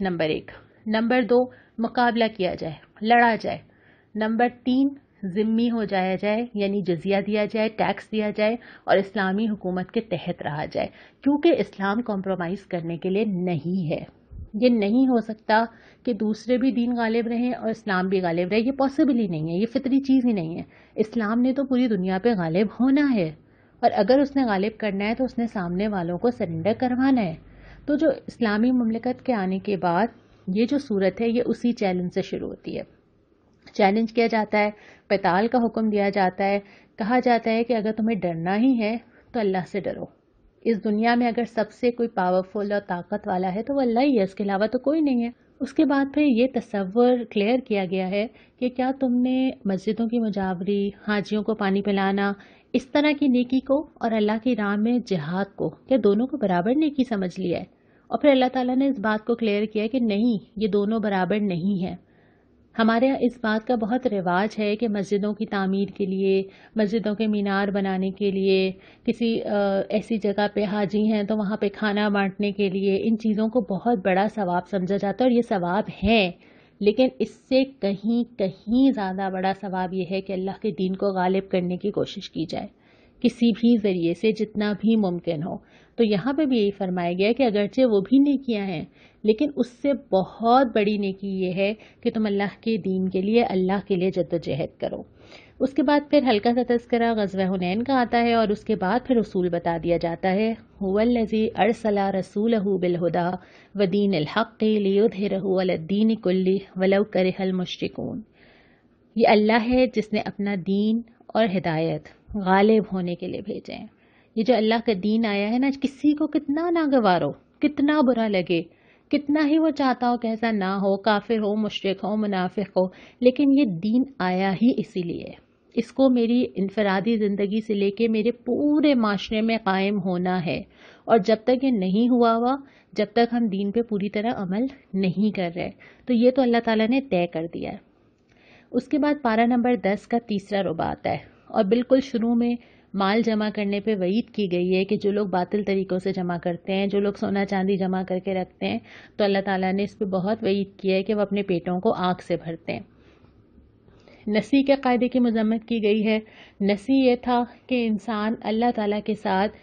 Number 1. Number 2 مقابلہ کیا جائے، لڑا جائے. نمبر 3 ذمہ ہو جایا جائے، یعنی جزیہ دیا جائے، ٹیکس دیا جائے اور اسلامی حکومت کے تحت رہا جائے، کیونکہ اسلام کمپرومائز کرنے کے لیے نہیں ہے. یہ نہیں ہو سکتا کہ دوسرے بھی دین غالب رہیں اور اسلام بھی غالب رہے. یہ پاسبل ہی نہیں ہے، یہ فطری چیز ہی نہیں ہے. اسلام نے تو پوری دنیا پہ غالب ہونا ہے، اور اگر اس نے غالب کرنا ہے تو اس نے سامنے والوں کو سرنڈر کروانا ہے. تو جو اسلامی مملکت کے آنے کے بعد یہ جو صورت ہے، یہ اسی چیلنج سے شروع ہوتی ہے. چیلنج کیا جاتا ہے، قتال کا حکم دیا جاتا ہے، کہا جاتا ہے کہ اگر تمہیں ڈرنا ہی ہے تو اللہ سے ڈرو. اس دنیا میں اگر سب سے کوئی پاورفل اور طاقت والا ہے تو وہ اللہ ہی ہے، اس کے علاوہ تو کوئی نہیں ہے. اس کے بعد پھر یہ تصور کلیئر کیا گیا ہے کہ کیا تم نے مسجدوں کی مجاوری، حاجیوں کو پانی پلانا، اس طرح کی نیکی کو اور اللہ کی راہ میں جہاد کو، کیا دونوں کو برابر نیکی سمجھ لیا ہے؟ اور پھر اللہ تعالیٰ نے اس بات کو کلیئر کیا کہ نہیں، یہ دونوں برابر نہیں ہیں. ہمارے یہاں اس بات کا بہت رواج ہے کہ مسجدوں کی تعمیر کے لیے، مسجدوں کے مینار بنانے کے لیے، کسی ایسی جگہ پہ حاجی ہیں تو وہاں پہ کھانا بانٹنے کے لیے، ان چیزوں کو بہت بڑا ثواب سمجھا جاتا ہے، اور یہ ثواب ہیں. لیکن اس سے کہیں زیادہ بڑا ثواب یہ ہے کہ اللہ کے دین کو غالب کرنے کی کوشش کی جائے کسی بھی ذریعے سے، جتنا بھی ممکن ہو. تو یہاں پہ بھی یہی فرمایا گیا ہے کہ اگرچہ وہ بھی نیکیاں ہیں، لیکن اس سے بہت بڑی نیکی یہ ہے کہ تم اللہ کے دین کے لیے، اللہ کے لیے جد و جہد کرو. اس کے بعد پھر ہلکا سا تذکرہ غزوہ حنین کا آتا ہے، اور اس کے بعد پھر اصول بتا دیا جاتا ہے. هو الذی ارسل رسولہ بالہدی ودین الحق لیظہرہ علی الدین کلہ ولو کرہ المشرکون. یہ اللہ ہے جس نے اپنا دین اور ہدایت غالب ہونے کے لیے بھیجے ہیں. یہ جو اللہ کا دین آیا ہے نا، کسی کو کتنا ناگوار ہو، کتنا برا لگے، کتنا ہی وہ چاہتا ہو کہ ایسا نہ ہو، کافر ہو، مشرک ہو، منافق ہو، لیکن یہ دین آیا ہی اسی لیے. اس کو میری انفرادی زندگی سے لے کے میرے پورے معاشرے میں قائم ہونا ہے، اور جب تک یہ نہیں ہوا جب تک ہم دین پہ پوری طرح عمل نہیں کر رہے، تو یہ تو اللہ تعالیٰ نے طے کر دیا ہے. اس کے بعد پارہ نمبر 10 کا تیسرا ربع آتا ہے، اور بالکل شروع میں مال جمع کرنے پہ وعید کی گئی ہے کہ جو لوگ باطل طریقوں سے جمع کرتے ہیں، جو لوگ سونا چاندی جمع کر کے رکھتے ہیں، تو اللہ تعالیٰ نے اس پہ بہت وعید کیا ہے کہ وہ اپنے پیٹوں کو آگ سے بھرتے ہیں. نسی کے قاعدے کی مذمت کی گئی ہے. نسی یہ تھا کہ انسان اللہ تعالیٰ کے ساتھ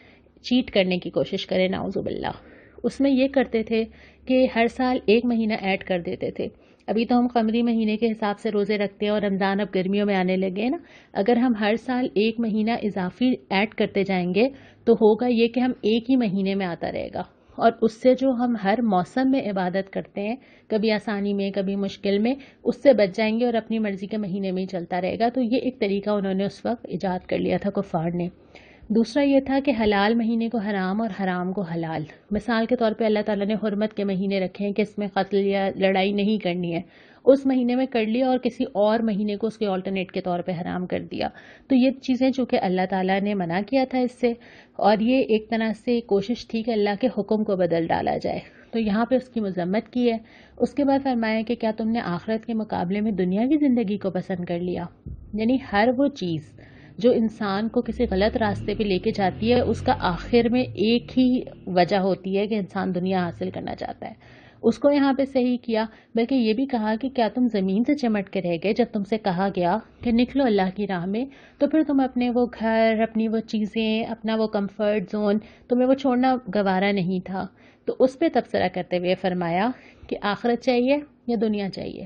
چیٹ کرنے کی کوشش کرے، نعوذ باللہ. اس میں یہ کرتے تھے کہ ہر سال 1 مہینہ ایڈ کر دیتے تھے. ابھی تو ہم قمری مہینے کے حساب سے روزے رکھتے ہیں، اور رمضان اب گرمیوں میں آنے لگے ہیں نا. اگر ہم ہر سال 1 مہینہ اضافی ایڈ کرتے جائیں گے تو ہوگا یہ کہ ہم ایک ہی مہینے میں آتا رہے گا، اور اس سے جو ہم ہر موسم میں عبادت کرتے ہیں، کبھی آسانی میں کبھی مشکل میں، اس سے بچ جائیں گے اور اپنی مرضی کے مہینے میں ہی چلتا رہے گا. تو یہ ایک طریقہ انہوں نے اس وقت ایجاد کر لیا تھا کفار نے. دوسرا یہ تھا کہ حلال مہینے کو حرام اور حرام کو حلال. مثال کے طور پہ اللہ تعالیٰ نے حرمت کے مہینے رکھے ہیں کہ اس میں قتل یا لڑائی نہیں کرنی ہے، اس مہینے میں کر لیا اور کسی اور مہینے کو اس کے آلٹرنیٹ کے طور پہ حرام کر دیا. تو یہ چیزیں چونکہ اللہ تعالیٰ نے منع کیا تھا اس سے، اور یہ ایک طرح سے کوشش تھی کہ اللہ کے حکم کو بدل ڈالا جائے، تو یہاں پہ اس کی مذمت کی ہے. اس کے بعد فرمایا کہ کیا تم نے آخرت کے مقابلے میں دنیاوی زندگی کو پسند کر لیا. یعنی ہر وہ چیز جو انسان کو کسی غلط راستے پہ لے کے جاتی ہے، اس کا آخر میں ایک ہی وجہ ہوتی ہے کہ انسان دنیا حاصل کرنا چاہتا ہے. اس کو یہاں پہ صحیح کیا، بلکہ یہ بھی کہا کہ کیا تم زمین سے چمٹ کے رہ گئے جب تم سے کہا گیا کہ نکلو اللہ کی راہ میں، تو پھر تم اپنے وہ گھر، اپنی وہ چیزیں، اپنا وہ کمفرٹ زون، تمہیں وہ چھوڑنا گوارا نہیں تھا. تو اس پہ تبصرہ کرتے ہوئے فرمایا کہ آخرت چاہیے یا دنیا چاہیے؟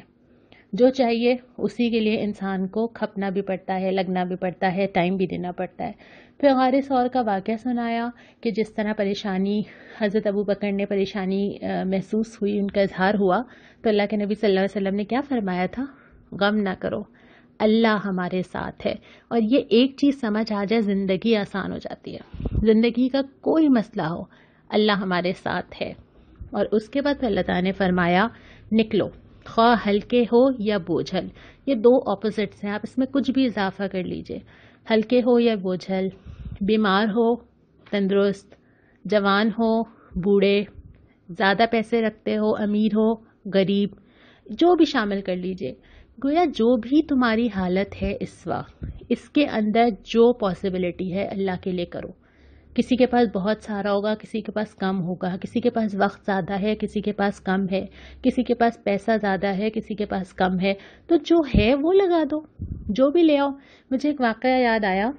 جو چاہیے اسی کے لیے انسان کو کھپنا بھی پڑتا ہے، لگنا بھی پڑتا ہے، ٹائم بھی دینا پڑتا ہے. پھر غار ثور کا واقعہ سنایا کہ جس طرح پریشانی حضرت ابو بکر نے پریشانی محسوس ہوئی، ان کا اظہار ہوا، تو اللہ کے نبی صلی اللہ علیہ وسلم نے کیا فرمایا تھا؟ غم نہ کرو، اللہ ہمارے ساتھ ہے. اور یہ ایک چیز سمجھ آ جائے، زندگی آسان ہو جاتی ہے. زندگی کا کوئی مسئلہ ہو، اللہ ہمارے ساتھ ہے. اور اس کے بعد اللہ تعالیٰ نے فرمایا نکلو، خواہ ہلکے ہو یا بوجھل. یہ 2 اپوزٹس ہیں، آپ اس میں کچھ بھی اضافہ کر لیجئے. ہلکے ہو یا بوجھل، بیمار ہو، تندرست، جوان ہو، بوڑھے، زیادہ پیسے رکھتے ہو، امیر ہو، غریب، جو بھی شامل کر لیجئے. گویا جو بھی تمہاری حالت ہے اس وقت، اس کے اندر جو پاسبلٹی ہے اللہ کے لیے کرو. کسی کے پاس بہت سارا ہوگا، کسی کے پاس کم ہوگا، کسی کے پاس وقت زیادہ ہے، کسی کے پاس کم ہے، کسی کے پاس پیسہ زیادہ ہے، کسی کے پاس کم ہے، تو جو ہے وہ لگا دو، جو بھی لے آؤ۔ مجھے ایک واقعہ یاد آیا،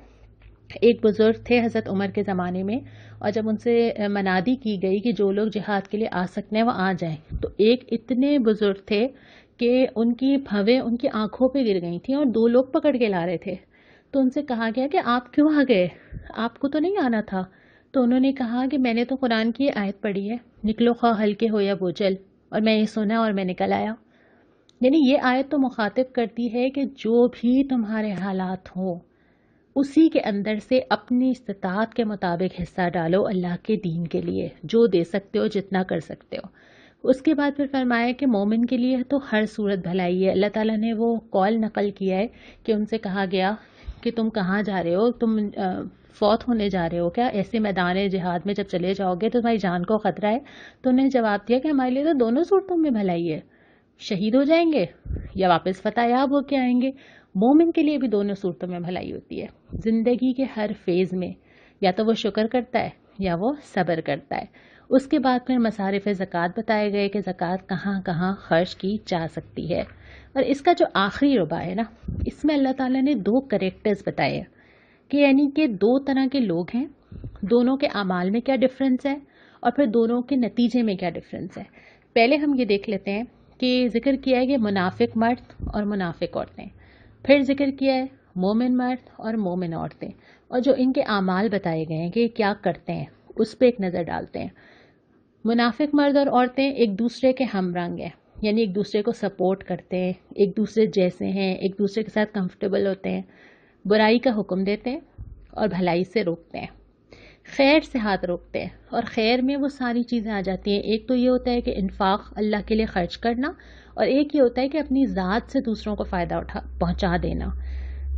ایک بزرگ تھے حضرت عمر کے زمانے میں، اور جب ان سے منادی کی گئی کہ جو لوگ جہاد کے لیے آ سکتے ہیں وہ آ جائیں، تو ایک اتنے بزرگ تھے کہ ان کی بھویں ان کی آنکھوں پہ گر گئی تھیں اور 2 لوگ پکڑ کے لا رہے تھے۔ تو ان سے کہا گیا کہ آپ کیوں آ گئے، آپ کو تو نہیں آنا تھا؟ تو انہوں نے کہا کہ میں نے تو قرآن کی آیت پڑھی ہے، نکلو خواہ ہلکے ہو یا بوجھل، اور میں یہ سنا اور میں نکل آیا۔ یعنی یہ آیت تو مخاطب کرتی ہے کہ جو بھی تمہارے حالات ہوں اسی کے اندر سے اپنی استطاعت کے مطابق حصہ ڈالو اللہ کے دین کے لیے، جو دے سکتے ہو، جتنا کر سکتے ہو۔ اس کے بعد پھر فرمایا کہ مومن کے لیے تو ہر صورت بھلائی ہے۔ اللہ تعالیٰ نے وہ قول نقل کیا ہے کہ ان سے کہا گیا کہ تم کہاں جا رہے ہو، تم فوت ہونے جا رہے ہو کیا؟ ایسے میدان جہاد میں جب چلے جاؤ گے تو تمہاری جان کو خطرہ ہے؟ تو انہیں جواب دیا کہ ہمارے لیے تو دونوں صورتوں میں بھلائی ہے، شہید ہو جائیں گے یا واپس فتح یاب ہو کے آئیں گے۔ مومن کے لیے بھی دونوں صورتوں میں بھلائی ہوتی ہے، زندگی کے ہر فیز میں، یا تو وہ شکر کرتا ہے یا وہ صبر کرتا ہے۔ اس کے بعد پھر مصارف زکوٰۃ بتائے گئے کہ زکوٰۃ کہاں کہاں خرچ کی جا سکتی ہے۔ اور اس کا جو آخری ربع ہے نا، اس میں اللہ تعالیٰ نے 2 کریکٹرز بتائے ہیں کہ یعنی کہ 2 طرح کے لوگ ہیں، دونوں کے اعمال میں کیا ڈفرینس ہے اور پھر دونوں کے نتیجے میں کیا ڈفرینس ہے۔ پہلے ہم یہ دیکھ لیتے ہیں کہ ذکر کیا ہے کہ منافق مرد اور منافق عورتیں، پھر ذکر کیا ہے مومن مرد اور مومن عورتیں، اور جو ان کے اعمال بتائے گئے ہیں کہ کیا کرتے ہیں اس پہ ایک نظر ڈالتے ہیں۔ منافق مرد اور عورتیں ایک دوسرے کے ہم رنگ ہیں، یعنی ایک دوسرے کو سپورٹ کرتے ہیں، ایک دوسرے جیسے ہیں، ایک دوسرے کے ساتھ کمفرٹیبل ہوتے ہیں، برائی کا حکم دیتے ہیں اور بھلائی سے روکتے ہیں، خیر سے ہاتھ روکتے ہیں۔ اور خیر میں وہ ساری چیزیں آ جاتی ہیں، ایک تو یہ ہوتا ہے کہ انفاق اللہ کے لیے خرچ کرنا، اور ایک یہ ہوتا ہے کہ اپنی ذات سے دوسروں کو فائدہ پہنچا دینا۔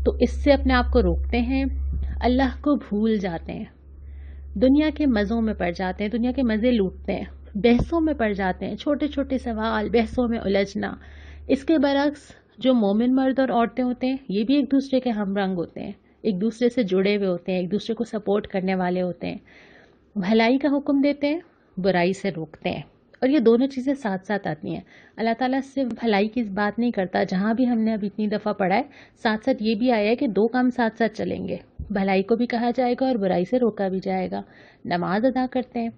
تو اس سے اپنے آپ کو روکتے ہیں، اللہ کو بھول جاتے ہیں، دنیا کے مزوں میں پڑ جاتے ہیں، دنیا کے مزے لوٹتے ہیں، بحثوں میں پڑ جاتے ہیں، چھوٹے چھوٹے سوال بحثوں میں الجھنا۔ اس کے برعکس جو مومن مرد اور عورتیں ہوتے ہیں یہ بھی ایک دوسرے کے ہم رنگ ہوتے ہیں، ایک دوسرے سے جڑے ہوئے ہوتے ہیں، ایک دوسرے کو سپورٹ کرنے والے ہوتے ہیں، بھلائی کا حکم دیتے ہیں، برائی سے روکتے ہیں۔ اور یہ دونوں چیزیں ساتھ ساتھ آتی ہیں۔ اللہ تعالیٰ صرف بھلائی کی بات نہیں کرتا، جہاں بھی ہم نے اب اتنی دفعہ پڑھا ہے ساتھ ساتھ یہ بھی آیا ہے کہ 2 کام ساتھ ساتھ چلیں گے، بھلائی کو بھی کہا جائے گا اور برائی سے روکا بھی جائے گا۔ نماز ادا کرتے ہیں،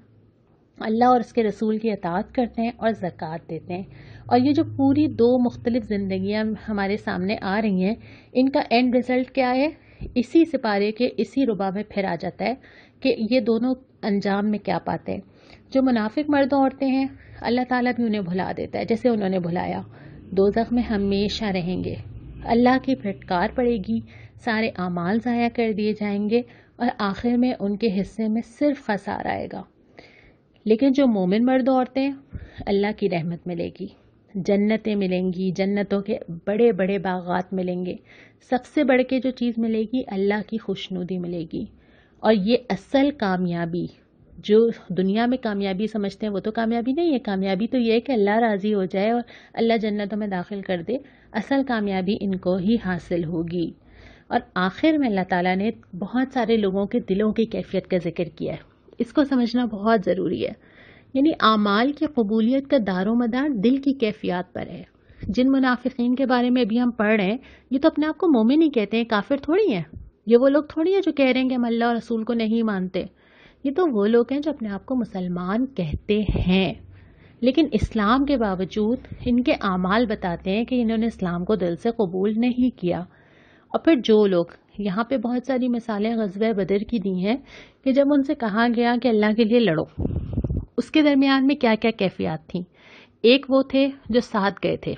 اللہ اور اس کے رسول کی اطاعت کرتے ہیں اور زکوٰۃ دیتے ہیں۔ اور یہ جو پوری 2 مختلف زندگیاں ہمارے سامنے آ رہی ہیں، ان کا اینڈ رزلٹ کیا ہے؟ اسی سپارے کے اسی ربع میں پھر آ جاتا ہے کہ یہ دونوں انجام میں کیا پاتے ہیں۔ جو منافق مرد و عورتیں ہیں اللہ تعالیٰ بھی انہیں بھلا دیتا ہے، جیسے انہوں نے بھلایا، دوزخ میں ہمیشہ رہیں گے، اللہ کی پھٹکار پڑے گی، سارے اعمال ضائع کر دیے جائیں گے اور آخر میں ان کے حصے میں صرف خسارہ آئے گا۔ لیکن جو مومن مرد و عورتیں، اللہ کی رحمت ملے گی، جنتیں ملیں گی، جنتوں کے بڑے بڑے باغات ملیں گے، سب سے بڑھ کے جو چیز ملے گی اللہ کی خوشنودی ملے گی۔ اور یہ اصل کامیابی، جو دنیا میں کامیابی سمجھتے ہیں وہ تو کامیابی نہیں ہے، کامیابی تو یہ ہے کہ اللہ راضی ہو جائے اور اللہ جنتوں میں داخل کر دے، اصل کامیابی ان کو ہی حاصل ہوگی۔ اور آخر میں اللہ تعالیٰ نے بہت سارے لوگوں کے دلوں کی کیفیت کا ذکر کیا ہے، اس کو سمجھنا بہت ضروری ہے۔ یعنی اعمال کی قبولیت کا دار و مدار دل کی کیفیات پر ہے۔ جن منافقین کے بارے میں ابھی ہم پڑھ رہے ہیں یہ تو اپنے آپ کو مومن ہی کہتے ہیں، کافر تھوڑی ہیں، یہ وہ لوگ تھوڑی ہیں جو کہہ رہے ہیں کہ ہم اللہ اور رسول کو نہیں مانتے، یہ تو وہ لوگ ہیں جو اپنے آپ کو مسلمان کہتے ہیں، لیکن اسلام کے باوجود ان کے اعمال بتاتے ہیں کہ انہوں نے اسلام کو دل سے قبول نہیں کیا۔ اور پھر جو لوگ یہاں پہ بہت ساری مثالیں غزوہ بدر کی دی ہیں کہ جب ان سے کہا گیا کہ اللہ کے لیے لڑو، اس کے درمیان میں کیا کیا کیفیات تھیں۔ ایک وہ تھے جو ساتھ گئے تھے،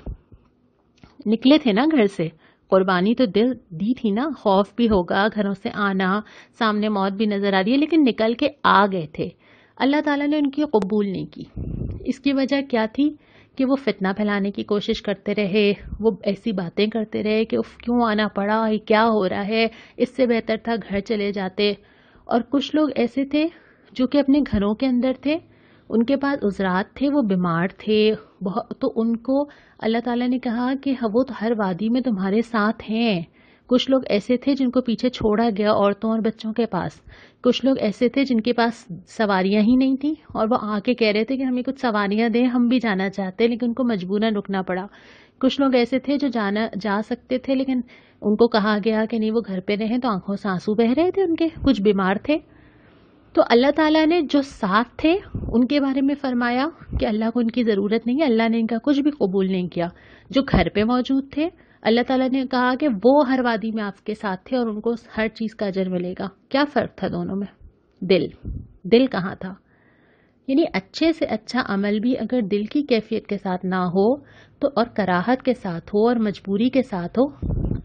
نکلے تھے نا گھر سے، قربانی تو دل دی تھی نا، خوف بھی ہوگا، گھروں سے آنا، سامنے موت بھی نظر آ رہی ہے، لیکن نکل کے آ گئے تھے۔ اللہ تعالیٰ نے ان کی قبول نہیں کی۔ اس کی وجہ کیا تھی کہ وہ فتنہ پھیلانے کی کوشش کرتے رہے، وہ ایسی باتیں کرتے رہے کہ کیوں آنا پڑا، یہ کیا ہو رہا ہے، اس سے بہتر تھا گھر چلے جاتے۔ اور کچھ لوگ ایسے تھے جو کہ اپنے گھروں کے اندر تھے، ان کے پاس عذرات تھے، وہ بیمار تھے، تو ان کو اللہ تعالیٰ نے کہا کہ وہ تو ہر وادی میں تمہارے ساتھ ہیں، کچھ لوگ ایسے تھے جن کو پیچھے چھوڑا گیا عورتوں اور بچوں کے پاس، کچھ لوگ ایسے تھے جن کے پاس سواریاں ہی نہیں تھیں اور وہ آ کے کہہ رہے تھے کہ ہمیں کچھ سواریاں دیں، ہم بھی جانا چاہتے ہیں، لیکن ان کو مجبوراً رکنا پڑا۔ کچھ لوگ ایسے تھے جو جا سکتے تھے لیکن ان کو کہا گیا کہ نہیں وہ گھر پہ رہیں، تو آنکھوں سے آنسو بہہ رہے تھے ان کے، کچھ بیمار تھے۔ تو اللہ تعالیٰ نے جو ساتھ تھے ان کے بارے میں فرمایا کہ اللہ کو ان کی ضرورت نہیں ہے، اللہ نے ان کا کچھ بھی قبول نہیں کیا۔ جو گھر پہ موجود تھے اللہ تعالیٰ نے کہا کہ وہ ہر وادی میں آپ کے ساتھ تھے اور ان کو ہر چیز کا اجر ملے گا۔ کیا فرق تھا دونوں میں؟ دل کہاں تھا؟ یعنی اچھے سے اچھا عمل بھی اگر دل کی کیفیت کے ساتھ نہ ہو تو اور کراہت کے ساتھ ہو اور مجبوری کے ساتھ ہو،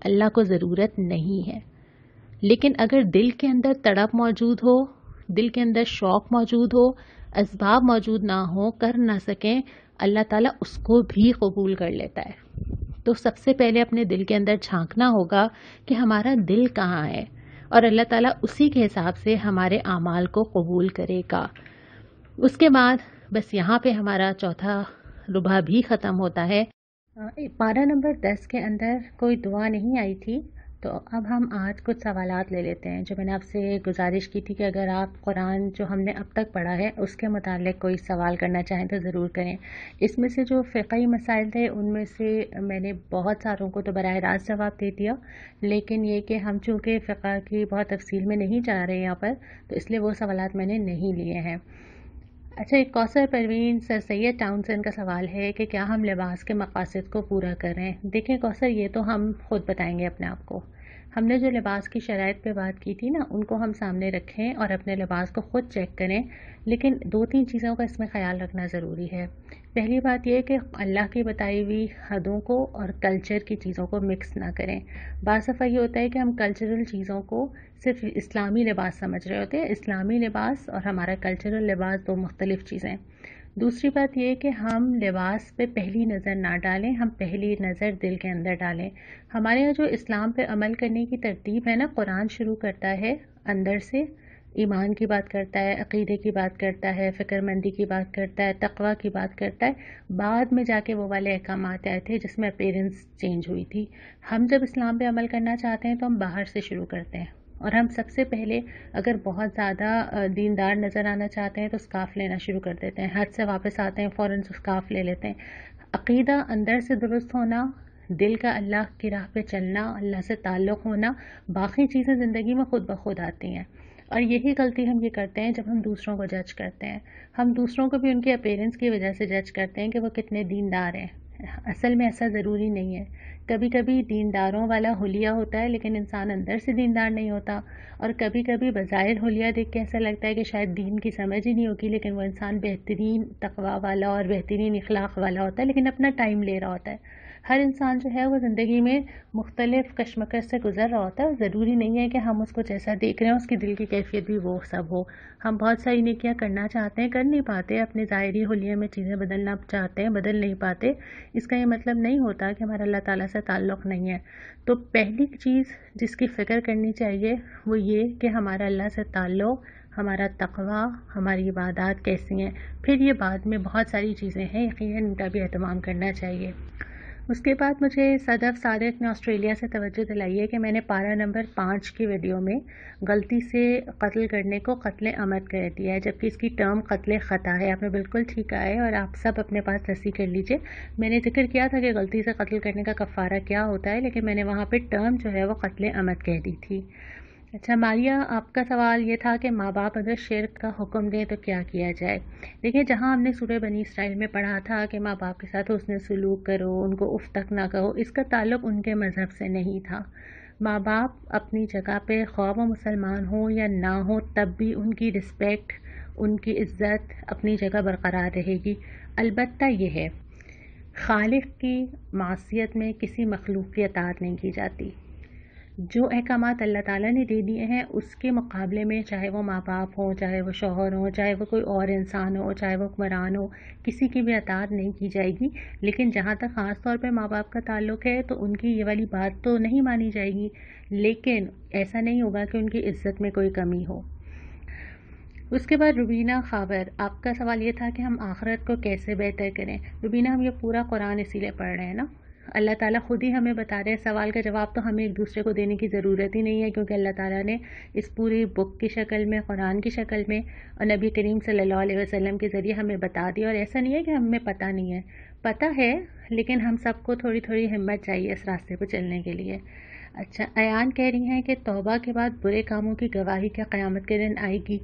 اللہ کو ضرورت نہیں ہے۔ لیکن اگر دل کے اندر تڑپ موجود ہو، دل کے اندر شوق موجود ہو، اسباب موجود نہ ہو، کر نہ سکیں، اللہ تعالیٰ اس کو بھی قبول کر لیتا ہے۔ تو سب سے پہلے اپنے دل کے اندر جھانکنا ہوگا کہ ہمارا دل کہاں ہے، اور اللہ تعالیٰ اسی کے حساب سے ہمارے اعمال کو قبول کرے گا۔ اس کے بعد بس یہاں پہ ہمارا چوتھا ربع بھی ختم ہوتا ہے۔ پارہ نمبر 10 کے اندر کوئی دعا نہیں آئی تھی، تو اب ہم آج کچھ سوالات لے لیتے ہیں جو میں نے آپ سے گزارش کی تھی کہ اگر آپ قرآن جو ہم نے اب تک پڑھا ہے اس کے متعلق کوئی سوال کرنا چاہیں تو ضرور کریں۔ اس میں سے جو فقہی مسائل تھے ان میں سے میں نے بہت ساروں کو تو براہ راست جواب دے دیا، لیکن یہ کہ ہم چونکہ فقہ کی بہت تفصیل میں نہیں جا رہے یہاں پر، تو اس لیے وہ سوالات میں نے نہیں لیے ہیں۔ اچھا، ایک کوثر پروین سر سید ٹاؤن سے ان کا سوال ہے کہ کیا ہم لباس کے مقاصد کو پورا کریں؟ دیکھیں کوثر، یہ تو ہم خود بتائیں گے اپنے آپ کو۔ ہم نے جو لباس کی شرائط پہ بات کی تھی نا، ان کو ہم سامنے رکھیں اور اپنے لباس کو خود چیک کریں، لیکن 2-3 چیزوں کا اس میں خیال رکھنا ضروری ہے۔ پہلی بات یہ کہ اللہ کی بتائی ہوئی حدوں کو اور کلچر کی چیزوں کو مکس نہ کریں۔ بعض دفعہ یہ ہوتا ہے کہ ہم کلچرل چیزوں کو صرف اسلامی لباس سمجھ رہے ہوتے ہیں۔ اسلامی لباس اور ہمارا کلچرل لباس دو مختلف چیزیں۔ دوسری بات یہ کہ ہم لباس پہ پہلی نظر نہ ڈالیں، ہم پہلی نظر دل کے اندر ڈالیں۔ ہمارے یہاں جو اسلام پہ عمل کرنے کی ترتیب ہے نا، قرآن شروع کرتا ہے اندر سے، ایمان کی بات کرتا ہے، عقیدے کی بات کرتا ہے، فکر مندی کی بات کرتا ہے، تقوی کی بات کرتا ہے، بعد میں جا کے وہ والے احکامات آئے تھے جس میں اپیرنس چینج ہوئی تھی۔ ہم جب اسلام پہ عمل کرنا چاہتے ہیں تو ہم باہر سے شروع کرتے ہیں، اور ہم سب سے پہلے اگر بہت زیادہ دیندار نظر آنا چاہتے ہیں تو سکارف لینا شروع کر دیتے ہیں، حج سے واپس آتے ہیں فوراً سکارف لے لیتے ہیں۔ عقیدہ اندر سے درست ہونا، دل کا اللہ کی راہ پہ چلنا، اللہ سے تعلق ہونا، باقی چیزیں زندگی میں خود بخود آتی ہیں۔ اور یہی غلطی ہم یہ کرتے ہیں جب ہم دوسروں کو جج کرتے ہیں۔ ہم دوسروں کو بھی ان کے اپیرنس کی وجہ سے جج کرتے ہیں کہ وہ کتنے دیندار ہیں۔ اصل میں ایسا ضروری نہیں ہے۔ کبھی کبھی دینداروں والا حلیہ ہوتا ہے لیکن انسان اندر سے دیندار نہیں ہوتا، اور کبھی کبھی بظاہر حلیہ دیکھ کے ایسا لگتا ہے کہ شاید دین کی سمجھ ہی نہیں ہوگی، لیکن وہ انسان بہترین تقوی والا اور بہترین اخلاق والا ہوتا ہے، لیکن اپنا ٹائم لے رہا ہوتا ہے۔ ہر انسان جو ہے وہ زندگی میں مختلف کشمکش سے گزر رہا ہوتا ہے، ضروری نہیں ہے کہ ہم اس کو جیسا دیکھ رہے ہیں اس کی دل کی کیفیت بھی وہ سب ہو۔ ہم بہت ساری نیکیاں کرنا چاہتے ہیں، کر نہیں پاتے، اپنے ظاہری حلیے میں چیزیں بدلنا چاہتے ہیں، بدل نہیں پاتے، اس کا یہ مطلب نہیں ہوتا کہ ہمارا اللہ تعالیٰ سے تعلق نہیں ہے۔ تو پہلی چیز جس کی فکر کرنی چاہیے وہ یہ کہ ہمارا اللہ سے تعلق، ہمارا تقوی، ہماری عبادات کیسی ہیں، پھر یہ بعد میں بہت ساری چیزیں ہیں یقیناً ان کا بھی اہتمام کرنا چاہیے۔ اس کے بعد مجھے صدف صادق نے آسٹریلیا سے توجہ دلائی ہے کہ میں نے پارہ نمبر 5 کی ویڈیو میں غلطی سے قتل کرنے کو قتل عمد کہہ دیا ہے، جبکہ اس کی ٹرم قتل خطا ہے۔ آپ نے بالکل ٹھیک کہا ہے، اور آپ سب اپنے پاس تصحیح کر لیجئے۔ میں نے ذکر کیا تھا کہ غلطی سے قتل کرنے کا کفارہ کیا ہوتا ہے، لیکن میں نے وہاں پہ ٹرم جو ہے وہ قتل عمد کہہ دی تھی۔ اچھا ماریہ، آپ کا سوال یہ تھا کہ ماں باپ اگر شرک کا حکم دیں تو کیا کیا جائے؟ دیکھیں، جہاں ہم نے سورہ بنی اسرائیل میں پڑھا تھا کہ ماں باپ کے ساتھ حسن سلوک کرو، ان کو اف تک نہ کہو، اس کا تعلق ان کے مذہب سے نہیں تھا۔ ماں باپ اپنی جگہ پہ خواہ وہ مسلمان ہوں یا نہ ہو تب بھی ان کی رسپیکٹ، ان کی عزت اپنی جگہ برقرار رہے گی۔ البتہ یہ ہے، خالق کی معصیت میں کسی مخلوق کی اطاعت نہیں کی جاتی۔ جو احکامات اللہ تعالیٰ نے دے دیے ہیں اس کے مقابلے میں، چاہے وہ ماں باپ ہوں، چاہے وہ شوہر ہوں، چاہے وہ کوئی اور انسان ہو، چاہے وہ حکمران ہو، کسی کی بھی اطاعت نہیں کی جائے گی۔ لیکن جہاں تک خاص طور پہ ماں باپ کا تعلق ہے تو ان کی یہ والی بات تو نہیں مانی جائے گی، لیکن ایسا نہیں ہوگا کہ ان کی عزت میں کوئی کمی ہو۔ اس کے بعد روبینہ خاور، آپ کا سوال یہ تھا کہ ہم آخرت کو کیسے بہتر کریں۔ روبینہ، ہم یہ پورا قرآن اسی لیے پڑھ رہے ہیں نا اللہ تعالیٰ خود ہی ہمیں بتا رہے ہیں، سوال کا جواب تو ہمیں ایک دوسرے کو دینے کی ضرورت ہی نہیں ہے، کیونکہ اللہ تعالیٰ نے اس پوری بک کی شکل میں، قرآن کی شکل میں اور نبی کریم صلی اللہ علیہ وسلم کے ذریعے ہمیں بتا دیا. اور ایسا نہیں ہے کہ ہمیں پتہ نہیں ہے، پتہ ہے، لیکن ہم سب کو تھوڑی تھوڑی ہمت چاہیے اس راستے پہ چلنے کے لیے. اچھا، ایان کہہ رہی ہیں کہ توبہ کے بعد برے کاموں کی گواہی کیا قیامت کے دن آئے گی؟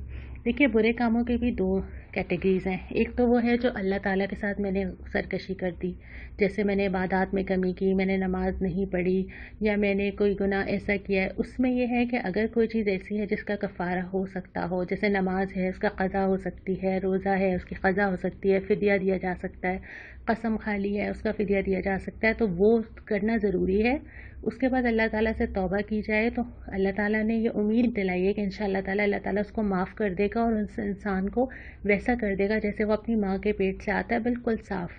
دیکھیے، برے کاموں کے بھی دو کیٹیگریز ہیں. ایک تو وہ ہے جو اللہ تعالیٰ کے ساتھ میں نے سرکشی کر دی، جیسے میں نے عبادات میں کمی کی، میں نے نماز نہیں پڑھی، یا میں نے کوئی گناہ ایسا کیا ہے. اس میں یہ ہے کہ اگر کوئی چیز ایسی ہے جس کا کفارہ ہو سکتا ہو، جیسے نماز ہے اس کا قضا ہو سکتی ہے، روزہ ہے اس کی قضا ہو سکتی ہے، فدیہ دیا جا سکتا ہے، قسم کھا لی ہے اس کا فدیہ دیا جا سکتا ہے، تو وہ کرنا ضروری ہے. اس کے بعد اللہ تعالیٰ سے توبہ کی جائے تو اللہ تعالیٰ نے یہ امید دلائی ہے کہ انشاءاللہ تعالیٰ اللہ تعالیٰ اس کو معاف کر دے گا، اور اس انسان کو ویسا کر دے گا جیسے وہ اپنی ماں کے پیٹ سے آتا ہے، بالکل صاف.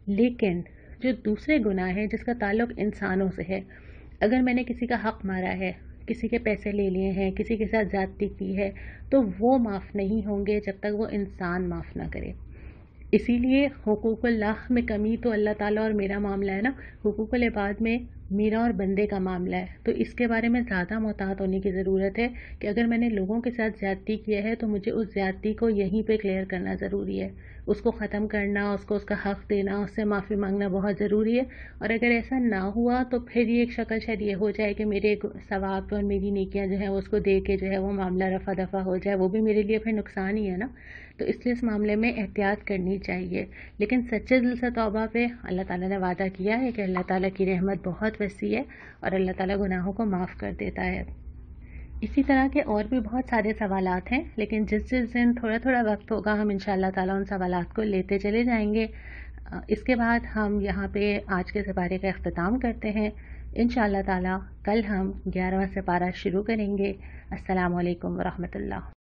لیکن جو دوسرے گناہ ہیں جس کا تعلق انسانوں سے ہے، اگر میں نے کسی کا حق مارا ہے، کسی کے پیسے لے لیے ہیں، کسی کے ساتھ زیادتی کی ہے، تو وہ معاف نہیں ہوں گے جب تک وہ انسان معاف نہ کرے. اسی لیے حقوق اللہ میں کمی تو اللہ تعالیٰ اور میرا معاملہ ہے نا، حقوق العباد میں میرا اور بندے کا معاملہ ہے. تو اس کے بارے میں زیادہ محتاط ہونے کی ضرورت ہے کہ اگر میں نے لوگوں کے ساتھ زیادتی کیا ہے تو مجھے اس زیادتی کو یہیں پہ کلیئر کرنا ضروری ہے، اس کو ختم کرنا، اس کو اس کا حق دینا، اس سے معافی مانگنا بہت ضروری ہے. اور اگر ایسا نہ ہوا تو پھر یہ ایک شکل شاید یہ ہو جائے کہ میرے ثواب اور میری نیکیاں جو ہیں اس کو دے کے جو ہے وہ معاملہ رفع دفع ہو جائے، وہ بھی میرے لیے پھر نقصان ہی ہے نا. تو اس لیے اس معاملے میں احتیاط کرنی چاہیے. لیکن سچے دل سے توبہ پہ اللہ تعالیٰ نے وعدہ کیا ہے کہ اللہ تعالیٰ کی رحمت بہت وسیع ہے اور اللہ تعالیٰ گناہوں کو معاف کر دیتا ہے. اسی طرح کے اور بھی بہت سارے سوالات ہیں، لیکن جس دن تھوڑا تھوڑا وقت ہوگا ہم انشاءاللہ تعالیٰ ان سوالات کو لیتے چلے جائیں گے. اس کے بعد ہم یہاں پہ آج کے سپارے کا اختتام کرتے ہیں. انشاءاللہ تعالیٰ کل ہم 11واں سپارہ شروع کریں گے. السلام علیکم ورحمۃ اللہ.